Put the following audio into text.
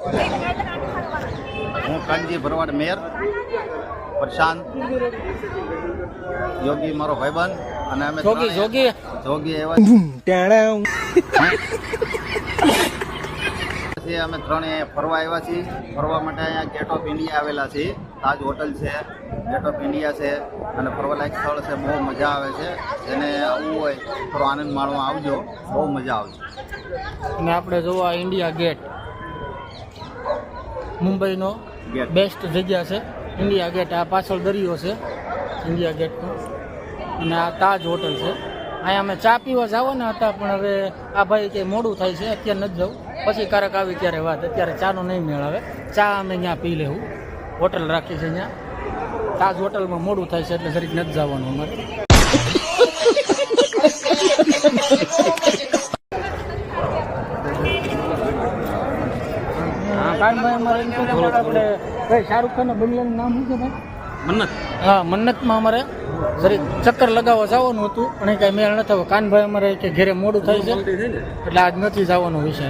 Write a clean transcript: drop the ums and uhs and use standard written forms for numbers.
હું કાનજી ભરવાડ મેયર, પ્રશાંત યોગી મારો ભાઈબંધ અને અમે જોગી એવા અમે ત્રણે ફરવા આવ્યા છીએ. ફરવા માટે અહીંયા ગેટ ઓફ ઇન્ડિયા આવેલા છીએ. તાજ હોટલ છે, ગેટ ઓફ ઇન્ડિયા છે અને ફરવાલાયક સ્થળ છે. બહુ મજા આવે છે. જેને આવવું હોય થોડો આનંદ માણવા આવજો, બહુ મજા આવશે. અને આપણે જોવા ઇન્ડિયા ગેટ, મુંબઈનો બેસ્ટ જગ્યા છે ઇન્ડિયા ગેટ. આ પાછળ દરિયો છે ઇન્ડિયા ગેટનો અને આ તાજ હોટલ છે. અહીંયા અમે ચા પીવા જવાના હતા પણ હવે આ ભાઈ કે મોડું થાય છે, અત્યારે નથી જવું, પછી ક્યારેક આવી ત્યારે વાત. અત્યારે ચાનો નહીં મેળ આવે. ચા અમે ત્યાં પી લેવું. હોટલ રાખી છે ત્યાં તાજ હોટલમાં. મોડું થાય છે એટલે જરીક નથી જવાનું અમારે. કાનભાઈ અમારે એમ કહેતા હતા આપણે ભાઈ શાહરૂખ ખાનના બંગલાનું નામ શું છે ભાઈ? મન્નત. હા, મન્નતમાં અમારે જરીક ચક્કર લગાવવા જવાનું હતું પણ કાંઈ મેળ ન થયો. કાનભાઈ અમારે કે ઘેરે મોડું થાય છે એટલે આજ નથી જવાનો વિષય.